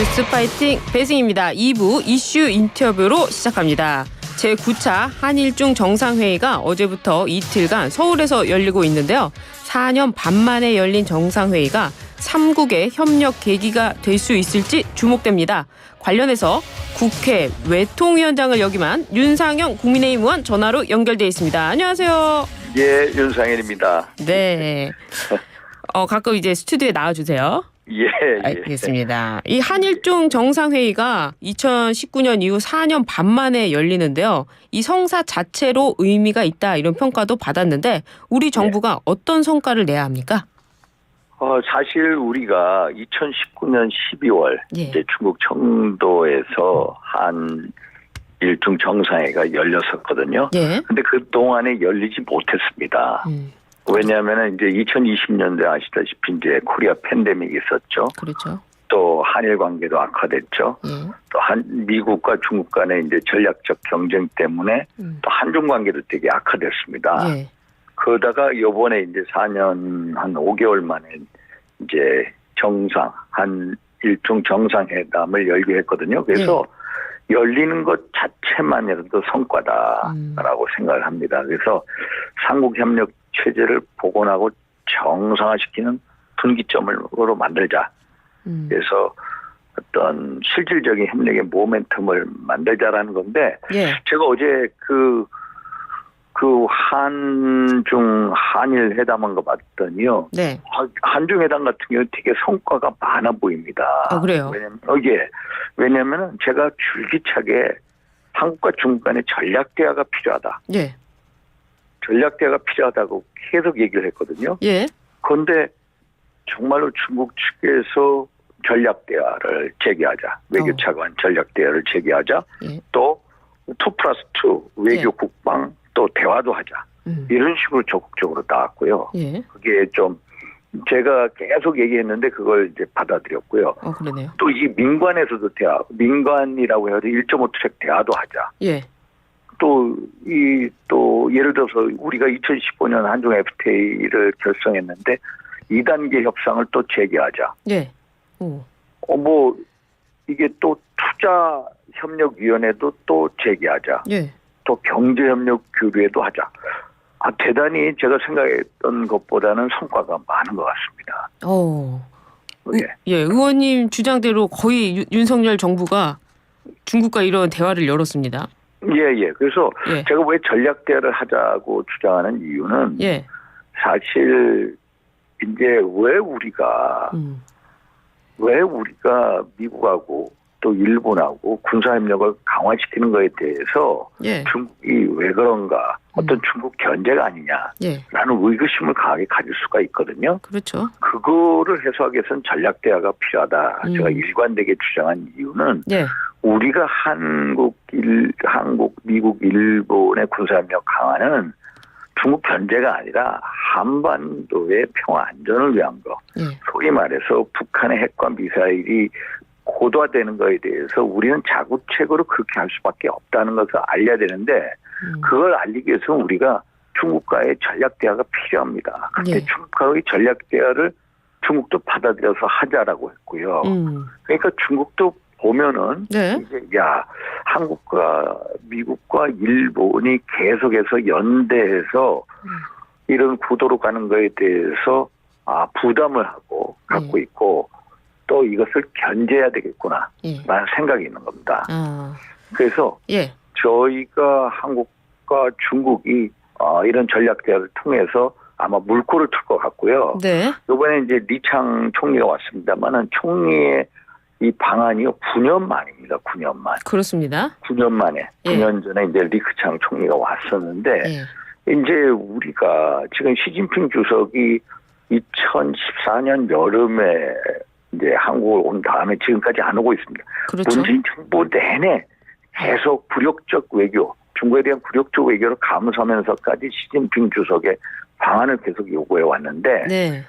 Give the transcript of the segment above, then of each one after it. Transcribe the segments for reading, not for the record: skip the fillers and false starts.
뉴스 파이팅 배승입니다. 2부 이슈 인터뷰로 시작합니다. 제9차 한일중 정상회의가 어제부터 이틀간 서울에서 열리고 있는데요. 4년 반 만에 열린 정상회의가 3국의 협력 계기가 될 수 있을지 주목됩니다. 관련해서 국회 외통위원장을 역임한 윤상현 국민의힘 의원 전화로 연결돼 있습니다. 안녕하세요. 예, 윤상현입니다. 네. 가끔 이제 스튜디오에 나와주세요. 예. 알겠습니다. 이 한일중 정상회의가 2019년 이후 4년 반 만에 열리는데요. 이 성사 자체로 의미가 있다 이런 평가도 받았는데 우리 정부가 어떤 성과를 내야 합니까? 사실 우리가 2019년 12월 이제 중국 청도에서 한일중 정상회의가 열렸었거든요. 근데 그 동안에 열리지 못했습니다. 왜냐하면 이제 2020년대 아시다시피 이제 코리아 팬데믹이 있었죠. 그렇죠. 또 한일 관계도 악화됐죠. 또 미국과 중국 간의 이제 전략적 경쟁 때문에 또 한중 관계도 되게 악화됐습니다. 그러다가 이번에 이제 4년 한 5개월 만에 이제 한일중 정상회담을 열게 했거든요. 그래서 열리는 것 자체만이라도 성과다라고 생각을 합니다. 그래서 삼국 협력 체제를 복원하고 정상화시키는 분기점으로 만들자. 그래서 어떤 실질적인 협력의 모멘텀을 만들자라는 건데 제가 어제 그 한일 회담한 거 봤더니요. 한중 회담 같은 경우 되게 성과가 많아 보입니다. 그래요? 왜냐면은 제가 줄기차게 한국과 중국 간의 전략 대화가 필요하다. 전략 대화가 필요하다고 계속 얘기를 했거든요. 그런데 정말로 중국 측에서 전략 대화를 재개하자. 외교차관 전략 대화를 재개하자. 또 2+2 외교 국방 또 대화도 하자. 이런 식으로 적극적으로 나왔고요. 그게 좀 제가 계속 얘기했는데 그걸 이제 받아들였고요. 그러네요. 또 이 민관에서도 대화, 민관이라고 해도 1.5트랙 대화도 하자. 또 예를 들어서 우리가 2015년 한중 FTA를 결성했는데 2단계 협상을 또 재개하자. 이게 또 투자협력위원회도 또 재개하자. 또 경제협력 규례도 하자. 대단히 제가 생각했던 것보다는 성과가 많은 것 같습니다. 의원님 주장대로 거의 윤석열 정부가 중국과 이런 대화를 열었습니다. 그래서 제가 왜 전략 대화를 하자고 주장하는 이유는 사실 이제 왜 우리가 미국하고 또 일본하고 군사협력을 강화시키는 것에 대해서 중국이 왜 그런가 어떤 중국 견제가 아니냐라는 의구심을 강하게 가질 수가 있거든요. 그렇죠. 그거를 해소하기 위해서는 전략 대화가 필요하다. 제가 일관되게 주장한 이유는 우리가 한국, 미국, 일본의 군사협력 강화는 중국 견제가 아니라 한반도의 평화 안전을 위한 거. 소위 말해서 북한의 핵과 미사일이 고도화되는 것에 대해서 우리는 자구책으로 그렇게 할 수밖에 없다는 것을 알려야 되는데 그걸 알리기 위해서는 우리가 중국과의 전략 대화가 필요합니다. 그런데 중국과의 전략 대화를 중국도 받아들여서 하자라고 했고요. 그러니까 중국도 보면은 이제 한국과 미국과 일본이 계속해서 연대해서 이런 구도로 가는 것에 대해서 부담을 갖고 있고 또 이것을 견제해야 되겠구나 라는 생각이 있는 겁니다. 그래서 저희가 한국과 중국이 이런 전략 대화를 통해서 아마 물꼬를 틀 것 같고요. 이번에 이제 리창 총리가 왔습니다만은 총리의 이 방안이요 9년 만입니다. 9년 만. 그렇습니다. 9년 만에. 9년 전에 이제 리크창 총리가 왔었는데 이제 우리가 지금 시진핑 주석이 2014년 여름에 이제 한국을 온 다음에 지금까지 안 오고 있습니다. 문재인 정부 내내 계속 굴욕적 외교, 중국에 대한 굴욕적 외교를 감수하면서까지 시진핑 주석의 방안을 계속 요구해 왔는데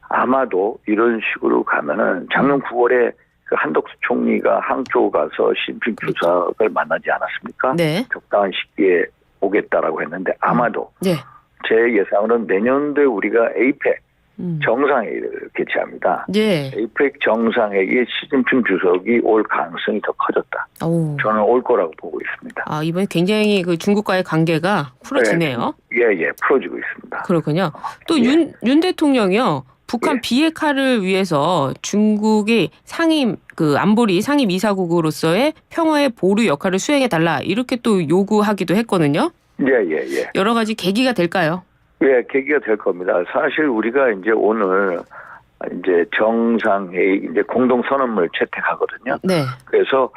아마도 이런 식으로 가면은 작년 9월에 그 한덕수 총리가 항저우 가서 시진핑 주석을 만나지 않았습니까? 적당한 시기에 오겠다라고 했는데 아마도 제 예상으로는 내년도에 우리가 에이펙 정상회의를 개최합니다. 예. 에이펙 정상회의에 시진핑 주석이 올 가능성이 더 커졌다. 오. 저는 올 거라고 보고 있습니다. 아, 이번에 굉장히 그 중국과의 관계가 풀어지네요. 예, 풀어지고 있습니다. 그렇군요. 또 예. 윤 대통령이요. 북한 예. 비핵화를 위해서 중국이 안보리 상임 이사국으로서의 평화의 보루 역할을 수행해 달라 이렇게 또 요구하기도 했거든요. 예. 여러 가지 계기가 될까요? 예, 계기가 될 겁니다. 사실 우리가 이제 오늘 이제 정상회의 이제 공동 선언문을 채택하거든요. 네. 그래서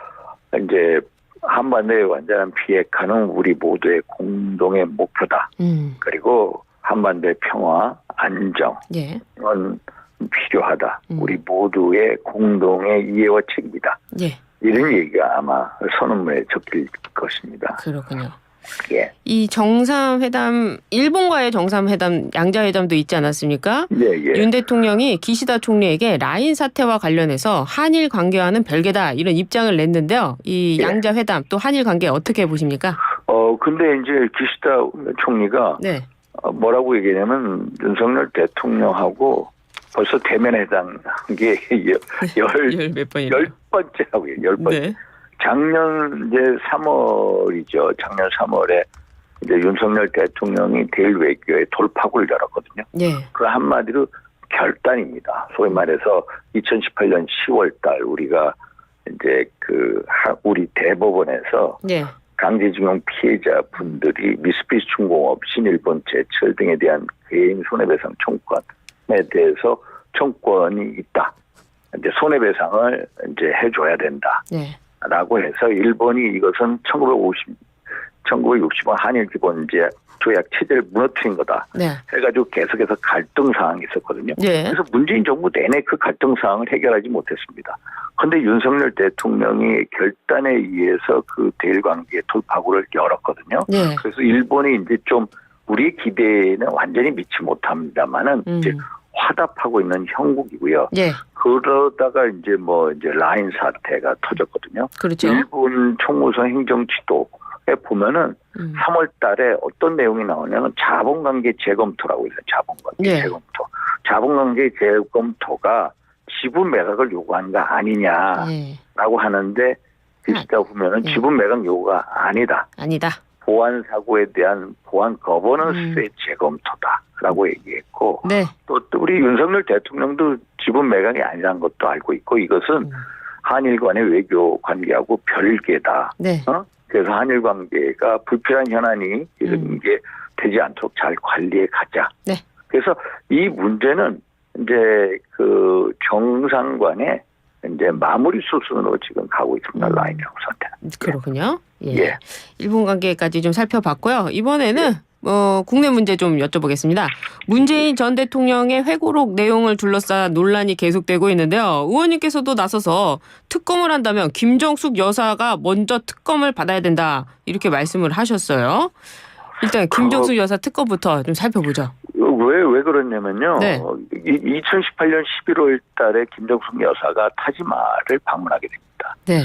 이제 한반도의 완전한 비핵화는 우리 모두의 공동의 목표다. 그리고 한반도의 평화, 안정은 예. 필요하다. 우리 모두의 공동의 이해와 책임이다. 예. 이런 얘기가 아마 선언문에 적힐 것입니다. 그렇군요. 예. 이 정상회담, 일본과의 정상회담, 양자회담도 있지 않았습니까? 예. 윤 대통령이 기시다 총리에게 라인 사태와 관련해서 한일 관계와는 별개다 이런 입장을 냈는데요. 이 양자회담 또 한일 관계 어떻게 보십니까? 근데 이제 기시다 총리가 네. 뭐라고 얘기하냐면 윤석열 대통령하고 벌써 대면회담한 게 몇 번이요? 10번째라고요. 10번째. 네. 작년 이제 3월이죠. 작년 3월에 이제 윤석열 대통령이 대일 외교의 돌파구를 열었거든요. 예. 그 한마디로 결단입니다. 소위 말해서 2018년 10월 달 우리가 이제 우리 대법원에서 예. 강제징용 피해자 분들이 미쓰비시 중공업, 신일본 제철 등에 대한 개인 손해배상 청구권에 대해서 청구권이 있다. 이제 손해배상을 이제 해줘야 된다. 네. 라고 해서 일본이 이것은 1960년 한일 기본제약 조약 체제를 무너뜨린 거다. 네. 해가지고 계속해서 갈등 사항이 있었거든요. 예. 그래서 문재인 정부 내내 그 갈등 사항을 해결하지 못했습니다. 그런데 윤석열 대통령이 결단에 의해서 그 대일 관계의 돌파구를 열었거든요. 예. 그래서 일본이 이제 좀 우리 기대에는 완전히 미치 못합니다만은 이제 화답하고 있는 형국이고요. 예. 그러다가 이제 라인 사태가 터졌거든요. 그렇죠. 일본 총무성 행정지도에 보면은 3월 달에 어떤 내용이 나오냐면 자본관계 재검토라고 해서 자본관계 재검토. 자본관계 재검토가 지분 매각을 요구한 거 아니냐라고 하는데 기시다 보면은 지분 매각 요구가 아니다. 보안 사고에 대한 보안 거버넌스의 재검토다라고 얘기했고 네. 또 우리 윤석열 대통령도 지분 매각이 아니라는 것도 알고 있고 이것은 한일 간의 외교 관계하고 별개다. 네. 그래서 한일 관계가 불필요한 현안이 이런 게 되지 않도록 잘 관리해 가자. 네. 그래서 이 문제는 이제 그 정상 간의 이제 마무리 수순으로 지금 가고 있습니다. 라인 정상태. 그렇군요. 예. 일본 관계까지 좀 살펴봤고요. 이번에는 국내 문제 좀 여쭤보겠습니다. 문재인 전 대통령의 회고록 내용을 둘러싸 논란이 계속되고 있는데요. 의원님께서도 나서서 특검을 한다면 김정숙 여사가 먼저 특검을 받아야 된다 이렇게 말씀을 하셨어요. 일단 김정숙 여사 특검부터 좀 살펴보죠. 왜 그러냐면요. 네. 2018년 11월 달에 김정숙 여사가 타지마를 방문하게 됩니다. 네.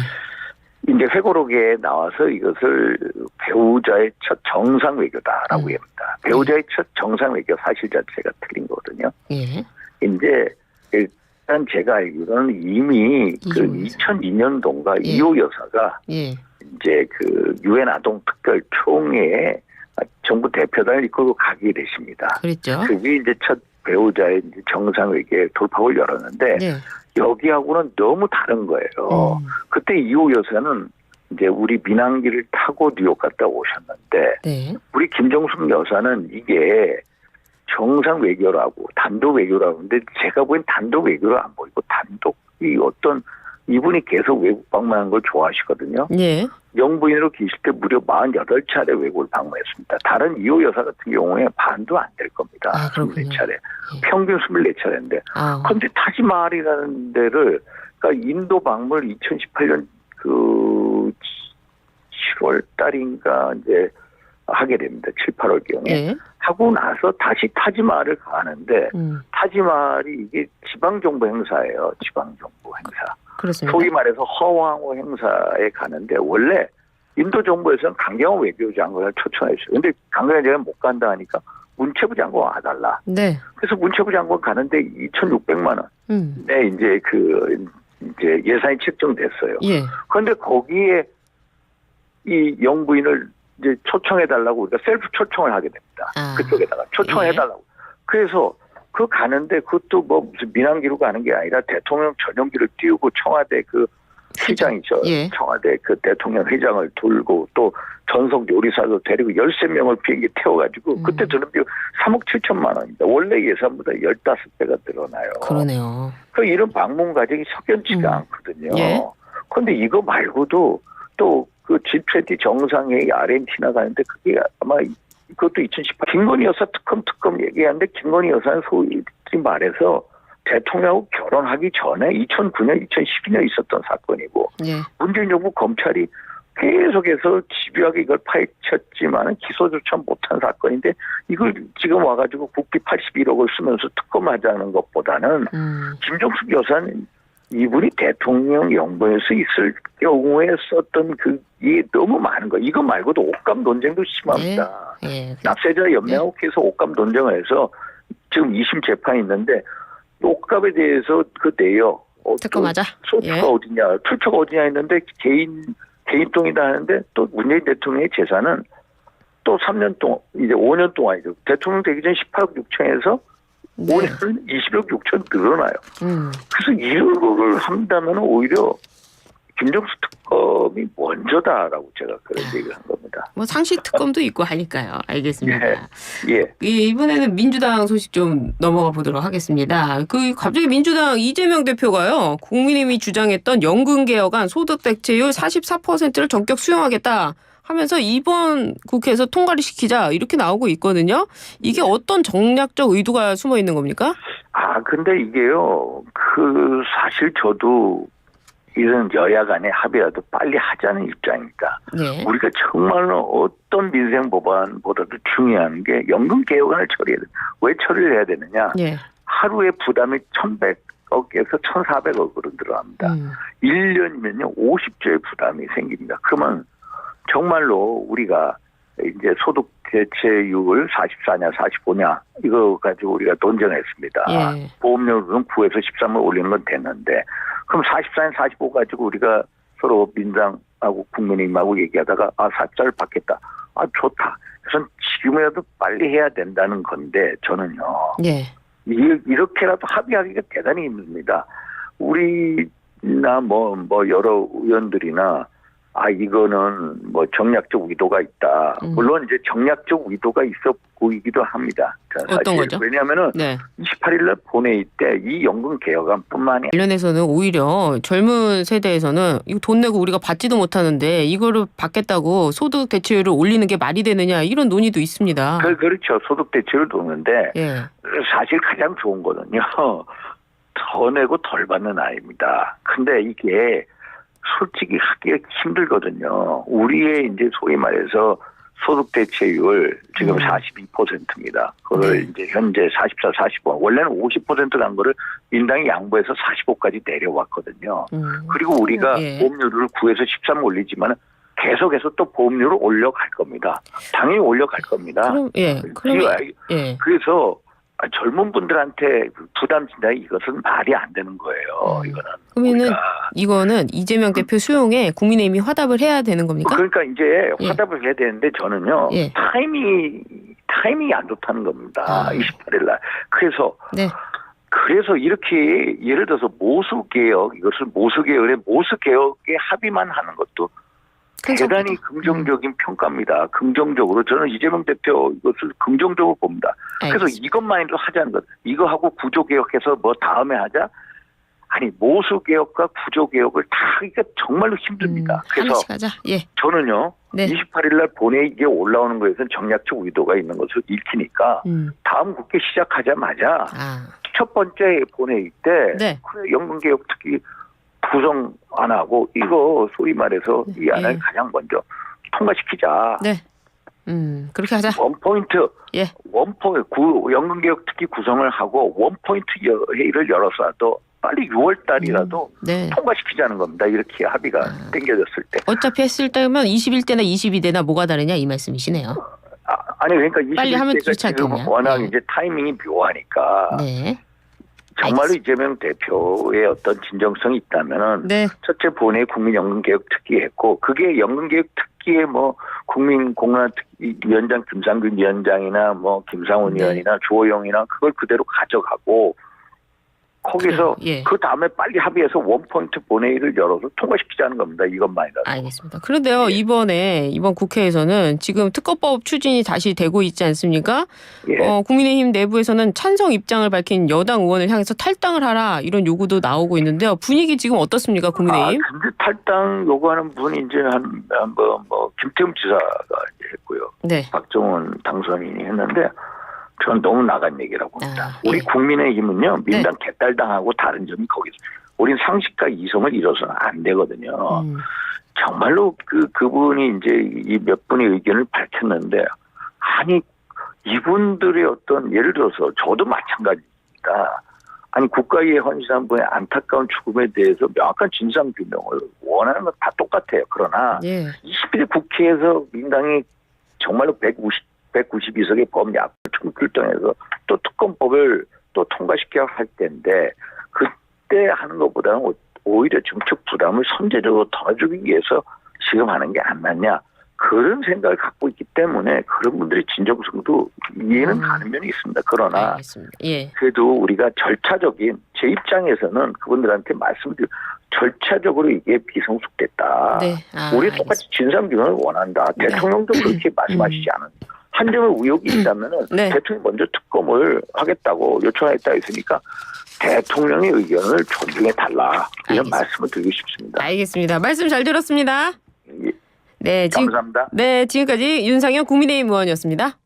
이제 회고록에 나와서 이것을 배우자의 첫 정상 외교다라고 합니다. 배우자의 첫 정상 외교 사실 자체가 틀린 거거든요. 예. 이제 일단 제가 알기로는 이미 그 2002년도인가 이호 여사가 이제 그 유엔 아동 특별 총회에 정부 대표단을 이끌고 가게 되십니다. 그랬죠. 그게 이제 첫 배우자의 이제 정상 외교의 돌파구를 열었는데 여기하고는 너무 다른 거예요. 그때 이호 여사는 이제 우리 민항기를 타고 뉴욕 갔다 오셨는데 우리 김정숙 여사는 이게 정상 외교라고 단독 외교라고 하는데 제가 보기엔 단독 외교로 안 보이고 단독이 어떤 이분이 계속 외국 방문하는 걸 좋아하시거든요. 영부인으로 계실 때 무려 48차례 외국을 방문했습니다. 다른 이호 여사 같은 경우에 반도 안 될 겁니다. 24차례. 평균 24차례인데. 그런데 타지마할이라는 데를 그러니까 인도 방문을 2018년 그 7월 달인가 이제 하게 됩니다. 7, 8월경에. 하고 나서 다시 타지마할을 가는데 타지마할이 이게 지방정부 행사예요. 지방정부 행사. 그렇습니다. 소위 말해서 허황호 행사에 가는데 원래 인도 정부에서는 강경화 외교장관을 초청했어요. 그런데 강경화 장관이 못 간다 하니까 문체부 장관 와달라. 네. 그래서 문체부 장관 가는데 2,600만 원. 네, 이제 이제 예산이 책정됐어요. 예. 그런데 거기에 이 영부인을 이제 초청해달라고 우리가 셀프 초청을 하게 됩니다. 그쪽에다가 초청해달라고. 그래서 그 가는데 그것도 뭐 무슨 민항기로 가는 게 아니라 대통령 전용기를 띄우고 청와대 그 회장이죠. 예. 청와대 그 대통령 회장을 돌고 또 전속 요리사도 데리고 13명을 비행기 태워가지고 그때 드는 비용 3억 7천만 원입니다. 원래 예산보다 15배가 늘어나요. 그러네요. 그 이런 방문 과정이 석연치가 않거든요. 예. 그런데 이거 말고도 또 그 G20 정상회의 아르헨티나 가는데 그게 아마 그것도 2018 김건희 여사 특검 얘기하는데 김건희 여사는 소위 말해서 대통령하고 결혼하기 전에 2009년, 2012년 있었던 사건이고 예. 문재인 정부 검찰이 계속해서 집요하게 이걸 파헤쳤지만 기소조차 못한 사건인데 이걸 지금 와가지고 국비 81억을 쓰면서 특검하자는 것보다는 김종숙 여사는 이분이 대통령 영부에서 있을 경우에 썼던 그게 너무 많은 거예요. 이거 말고도 옷감 논쟁도 심합니다. 예. 납세자 연맹하고 계속 옷감 논쟁을 해서 지금 2심 재판이 있는데 옷값에 대해서 그 내요. 특검하자. 소추가 어디냐, 출처가 어디냐 했는데 개인 돈이다 하는데 또 문재인 대통령의 재산은 또 3년 동안 이제 5년 동안이죠. 대통령 되기 전 18억 6천에서 5년은 20억 6천 늘어나요. 그래서 이런 거를 한다면 오히려 김정수 특검이 먼저다라고 제가 그런 얘기를 한 겁니다. 뭐 상식 특검도 있고 하니까요. 알겠습니다. 예. 이번에는 민주당 소식 좀 넘어가 보도록 하겠습니다. 갑자기 민주당 이재명 대표가요. 국민의힘이 주장했던 연금 개혁안 소득 대체율 44%를 전격 수용하겠다 하면서 이번 국회에서 통과를 시키자 이렇게 나오고 있거든요. 이게 어떤 정략적 의도가 숨어 있는 겁니까? 근데 이게요. 사실 저도 이런 여야 간의 합의라도 빨리 하자는 입장입니다. 네. 우리가 정말로 어떤 민생 법안보다도 중요한 게 연금 개혁안을 처리해야 돼. 왜 처리를 해야 되느냐? 네. 하루의 부담이 1,100억에서 1,400억으로 늘어납니다. 1년이면요 50조의 부담이 생깁니다. 그러면 정말로 우리가 이제 소득 대체율 44냐 45냐 이거 가지고 우리가 논쟁했습니다. 예. 보험료는 9에서 13을 올리는 건 됐는데 그럼 44냐 45 가지고 우리가 서로 민주당하고 국민의힘하고 얘기하다가 44를 받겠다. 좋다. 그래서 지금이라도 빨리 해야 된다는 건데 저는요. 예. 이렇게라도 합의하기가 대단히 힘듭니다. 우리나 뭐 여러 의원들이나 이거는 뭐 정략적 의도가 있다. 물론 이제 정략적 의도가 있어 보이기도 합니다. 어떤 거죠? 왜냐하면은 28일날 본회의 때 이 연금 개혁안뿐만이 관련해서는 오히려 젊은 세대에서는 이거 돈 내고 우리가 받지도 못하는데 이거를 받겠다고 소득 대체율을 올리는 게 말이 되느냐 이런 논의도 있습니다. 그렇죠. 소득 대체율을 놓는데 예. 사실 가장 좋은 거는요. 더 내고 덜 받는 아이입니다. 근데 이게 솔직히 하기가 힘들거든요. 우리의 이제 소위 말해서 소득 대체율 지금 42%입니다. 그걸 이제 현재 44, 45. 원래는 50%란 거를 민당이 양보해서 45까지 내려왔거든요. 그리고 우리가 보험료를 9에서 13 올리지만 계속해서 또 보험료를 올려갈 겁니다. 당연히 올려갈 겁니다. 그래서 젊은 분들한테 부담 진다 이것은 말이 안 되는 거예요. 그러면은 이거는 이재명 대표 수용에 국민의힘이 화답을 해야 되는 겁니까? 그러니까 이제 화답을 해야 되는데 저는요. 타이밍이 안 좋다는 겁니다. 28일 날. 그래서 이렇게 예를 들어서 모수개혁 이것을 모수개혁의 합의만 하는 것도 대단히 긍정적인 평가입니다. 긍정적으로 저는 이재명 대표 이것을 긍정적으로 봅니다. 그래서 이것만이라도 하자는 것. 이거 하고 구조개혁해서 뭐 다음에 하자. 아니 모수개혁과 구조개혁을 다 하기가 정말로 힘듭니다. 그래서 저는요. 28일 날 본회의에 올라오는 거에서는 정략적 의도가 있는 것을 읽히니까 다음 국회 시작하자마자 첫 번째 본회의 때 연금개혁 특히 구성 안 하고 이거 소위 말해서 이 안을 가장 먼저 통과시키자. 그렇게 하자. 원포인트 연금개혁 특히 구성을 하고 원포인트 회의를 열어서라도 빨리 6월 달이라도 통과시키자는 겁니다. 이렇게 합의가 땡겨졌을 때. 어차피 했을 때면 21대나 22대나 뭐가 다르냐 이 말씀이시네요. 아니 그러니까 빨리 하면 21대가 좋지 지금 않겠냐? 워낙 네. 이제 타이밍이 묘하니까 네. 정말로 알겠습니다. 이재명 대표의 어떤 진정성이 있다면은 네. 첫째 본회의 국민연금개혁 특위했고 그게 연금개혁 특위에 뭐 국민공론화위원장 김상균 위원장이나 뭐 김상훈 네. 의원이나 주호영이나 그걸 그대로 가져가고 거기서 예. 그 다음에 빨리 합의해서 원포인트 본회의를 열어서 통과시키자는 겁니다. 이것만이라도. 알겠습니다. 그런데요, 예. 이번 국회에서는 지금 특검법 추진이 다시 되고 있지 않습니까? 예. 국민의힘 내부에서는 찬성 입장을 밝힌 여당 의원을 향해서 탈당을 하라 이런 요구도 나오고 있는데요. 분위기 지금 어떻습니까, 국민의힘? 근데 탈당 요구하는 분이 이제 김태흠 지사가 이제 했고요. 네. 박정원 당선인이 했는데 저는 너무 나간 얘기라고 봅니다. 예. 우리 국민의힘은요 민당 개딸당하고 다른 점이 거기서 우린 상식과 이성을 잃어서는 안 되거든요. 정말로 그분이 이제 이 몇 분의 의견을 밝혔는데 아니 이분들의 어떤 예를 들어서 저도 마찬가지입니다. 아니 국가에 헌신한 분의 안타까운 죽음에 대해서 명확한 진상 규명을 원하는 건 다 똑같아요. 그러나 예. 21대 국회에서 민당이 정말로 192석의 범야권 총출동해서 또 특검법을 또 통과시켜야 할 때인데 그때 하는 것보다는 오히려 정책 부담을 선제적으로 덜어주기 위해서 지금 하는 게 안 맞냐 그런 생각을 갖고 있기 때문에 그런 분들의 진정성도 이해는 가는 면이 있습니다. 그러나 알겠습니다. 예. 그래도 우리가 절차적인 제 입장에서는 그분들한테 말씀드려 절차적으로 이게 비성숙됐다. 네. 우리 똑같이 진상규명을 원한다. 네. 대통령도 그렇게 말씀하시지 않은. 한 점의 의혹이 있다면은 네. 대통령이 먼저 특검을 하겠다고 요청했다 했으니까 대통령의 의견을 존중해 달라 이런 알겠습니다. 말씀을 드리고 싶습니다. 알겠습니다. 말씀 잘 들었습니다. 예, 네, 감사합니다. 지금까지 윤상현 국민의힘 의원이었습니다.